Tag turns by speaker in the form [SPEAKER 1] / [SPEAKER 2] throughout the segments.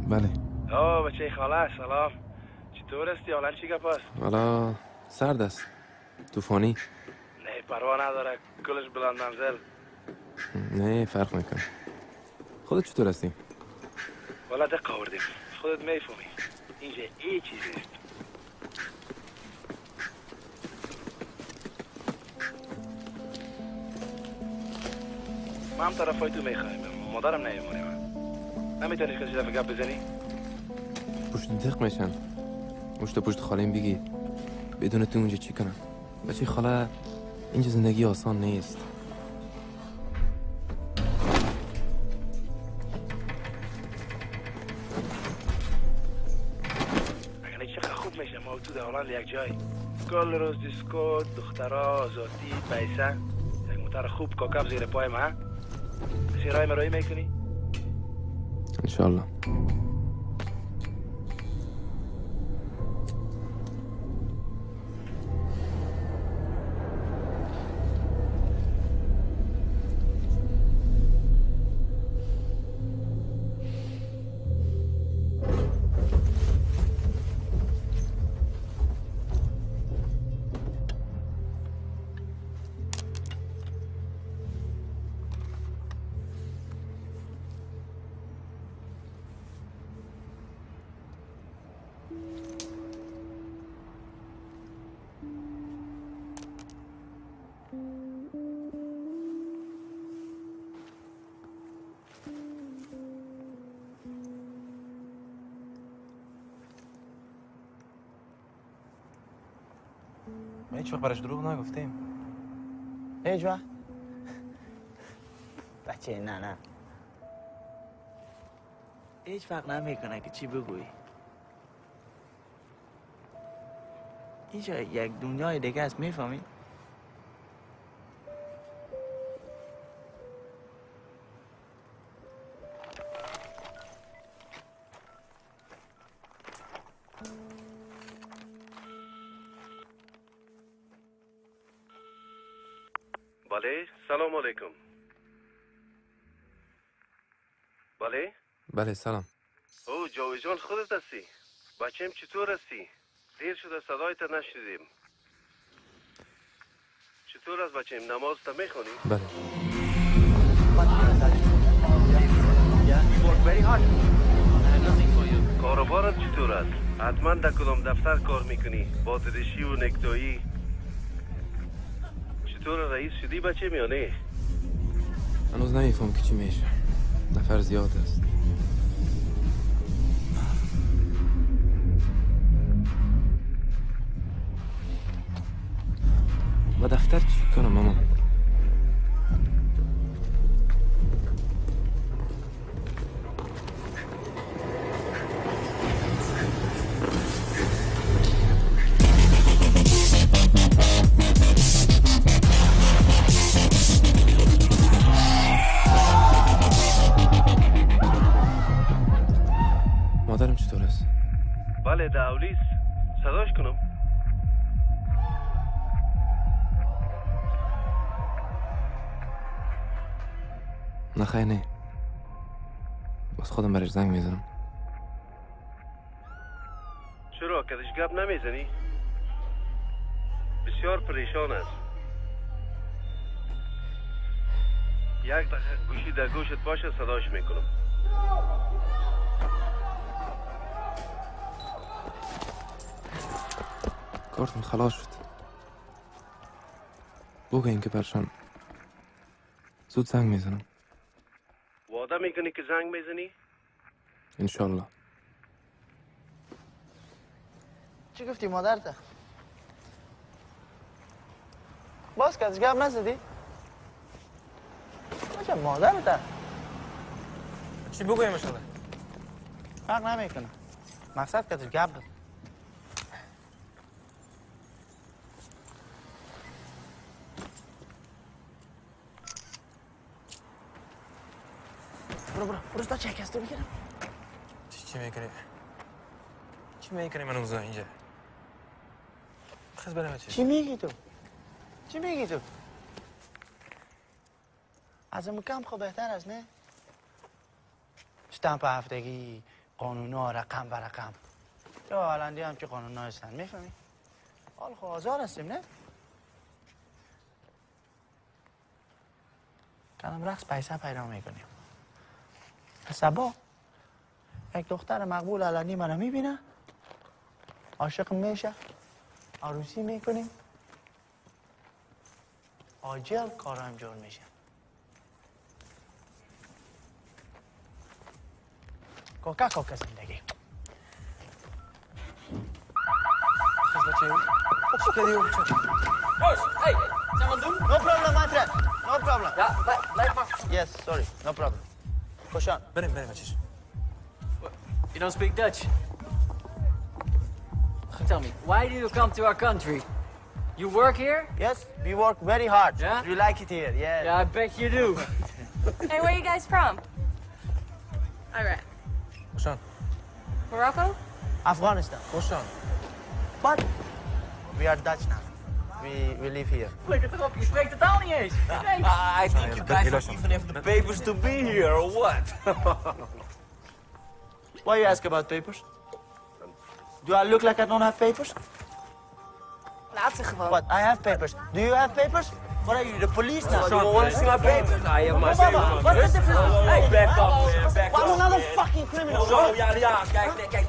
[SPEAKER 1] بله.
[SPEAKER 2] بچه خاله سلام. چطور هستی؟ حالا چی گپ است؟
[SPEAKER 1] حالا سرد است. طوفانی.
[SPEAKER 2] نه پروا نداره، کلش بلند منزل.
[SPEAKER 1] نه فرق میکنه. خودت چطور هستی؟
[SPEAKER 2] والا دقیق آوردیم، خودت میفهمی اینجا ای چیزی است. من هم طرفای تو میخوایم، مادرم نیمونه. من نمیتونی کسی دفعه گپ بزنی؟
[SPEAKER 1] پشت دق میشن. پشت خالیم بگی بدون تو اونجا چی کنم؟ بچه خاله اینجا زندگی آسان نیست.
[SPEAKER 2] اگر چقدر خوب میشه ما تو در هلند یک جای کل روز دیسکو، دخترها، آزادی، پیسه، یک موتر خوب کاکب زیر پای ما. کسی رای مرایی میکنی؟
[SPEAKER 1] انشالله.
[SPEAKER 3] ما هیچ وقت براش دروغ نگفتیم.
[SPEAKER 4] هیچ وقت؟ بچه نه هیچ وقت نمیکنه که چی بگویی. اینجا یک دنیای دیگه است، میفهمی؟
[SPEAKER 2] بله سلام علیکم. بله
[SPEAKER 1] بله سلام.
[SPEAKER 2] او جاوی جان خودت هستی؟ بچه‌م چطور هستی؟ دیر شده صدایت نشنیدیم. چطور است بچه‌م؟ نماز تا میخونی؟
[SPEAKER 1] بله.
[SPEAKER 2] کاروبارت چطور است؟ حتما در کدام دفتر کار میکنی؟ با تدشی و نکتایی؟ چطور رئیس شدی بچه‌م یا نه؟
[SPEAKER 1] هنوز نمیفهم که چی میشه. نفر زیاد است. با دفتر چی کنم ماما؟ مادرم چطور است؟
[SPEAKER 2] بله داولیس، صداش کنم؟
[SPEAKER 1] نه خیلی نه. بس خودم برش زنگ میزنم.
[SPEAKER 2] چرا کدش گپ نمیزنی؟ بسیار پریشان است. یک دقیقه گوشی در گوشت باشه صداش میکنم.
[SPEAKER 1] کارتم خلاص شد. بگوین که برشان زود زنگ میزنم.
[SPEAKER 2] وعده میکنی که زنگ میزنی؟
[SPEAKER 1] انشالله.
[SPEAKER 4] چی گفتی مادرته؟ باز که از گپ نزدی؟ بچه مادرته
[SPEAKER 3] چی بگویم شده؟
[SPEAKER 4] فرق نمیکنه. مقصد که ازش گپ بزن. برو تا چک هستو بگیرم.
[SPEAKER 3] چی میکنی؟ چی میکنی من اوزا اینجا؟ خز برای بچه.
[SPEAKER 4] چی میگی تو؟ از اون کم خب بهتر است نه؟ شتمپ هفتگی،
[SPEAKER 5] قانونا رقم به رقم. یا هلندی هم که قانونا هستن، میفهمی؟ حال خب آزار هستیم نه؟ کلم رقص پیسه پیدا میکنیم. سبا یک دختر مقبول هلندی منو میبینه، عاشق میشه، عروسی میکنیم، آجل کارم جور میشه. کوکا زندگی.
[SPEAKER 6] Hey, zijn we doen?
[SPEAKER 5] No problem, my friend. No problem.
[SPEAKER 6] Ja, blijf maar.
[SPEAKER 5] Yes, sorry. No problem. Push on.
[SPEAKER 3] بریم بچه‌ش.
[SPEAKER 6] You don't speak Dutch? Tell me, why do you come to our country? You work here?
[SPEAKER 5] Yes, we work very hard.
[SPEAKER 6] Yeah?
[SPEAKER 5] You like it here, yeah.
[SPEAKER 6] Yeah, I bet you do.
[SPEAKER 7] Hey, where are you guys from? Iraq.
[SPEAKER 3] خوشان.
[SPEAKER 7] Morocco?
[SPEAKER 5] Afghanistan.
[SPEAKER 3] خوشان.
[SPEAKER 5] But we are Dutch now. We live here.
[SPEAKER 6] Flikker erop, je spreekt de taal niet eens. Nee.
[SPEAKER 8] I think you guys don't even have the papers to be here, or what?
[SPEAKER 5] Why you ask about papers? Do I look like I don't have papers?
[SPEAKER 7] Laat ze gewoon.
[SPEAKER 5] What? I have papers. Do you have papers? What are you, the police now?
[SPEAKER 8] You want to see my papers? I have my
[SPEAKER 5] Mama, what's the difference? Hey,
[SPEAKER 8] back up, man, back
[SPEAKER 5] I'm
[SPEAKER 8] up.
[SPEAKER 5] another fucking criminal.
[SPEAKER 8] Zo, ja,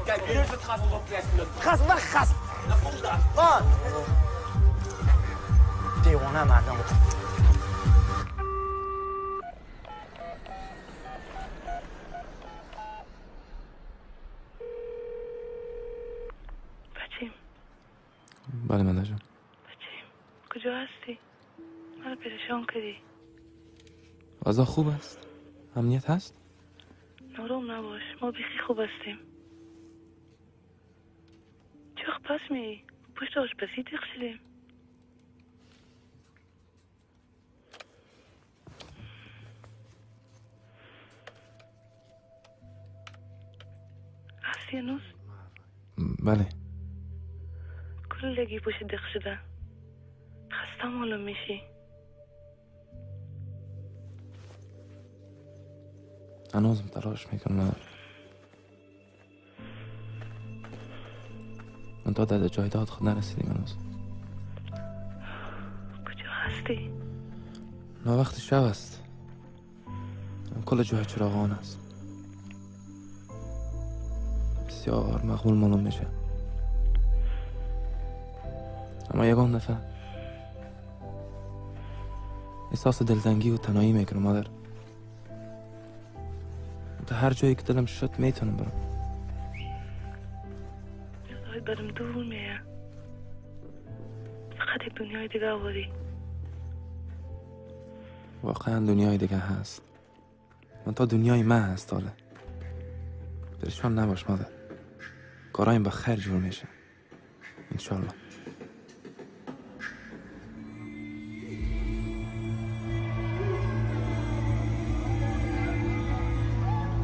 [SPEAKER 8] kijk. Dus het gaat erop werkelijk.
[SPEAKER 5] Gast, weg, gast.
[SPEAKER 8] Nou, kom daar.
[SPEAKER 5] Wat? دیوانه مردم.
[SPEAKER 9] بچیم
[SPEAKER 1] بله مادر جان.
[SPEAKER 9] بچیم کجا هستی؟ منو پریشان کردی.
[SPEAKER 1] اوضاع خوب است؟ امنیت هست؟
[SPEAKER 9] ناروم نباش، ما بیخی خوب هستیم. چه وقت پس میری؟ پشت آشپزی تیغ شدیم. هستی هنوز؟
[SPEAKER 1] بله.
[SPEAKER 9] کلگی پشت دق شده. خسته معلوم میشی.
[SPEAKER 1] هنوزم تلاش میکنم مادر. من تا در جایداد خود نرسیدیم هنوز.
[SPEAKER 9] کجا هستی؟
[SPEAKER 1] نه وقت شب است. کل جای چراغان است. بسیار مقبول معلوم میشه. اما یگان دفعه احساس دلتنگی و تنهایی میکنم مادر. تا هر جایی که دلم شد میتونم برم.
[SPEAKER 9] صدای برم دور میه. فقط یک دنیای دیگه آوری.
[SPEAKER 1] واقعا دنیای دیگه هست. من تا دنیای من هست حالا. پریشان نباش مادر. کارایم به خیر جور میشه انشالله.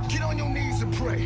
[SPEAKER 10] Get on your knees and pray.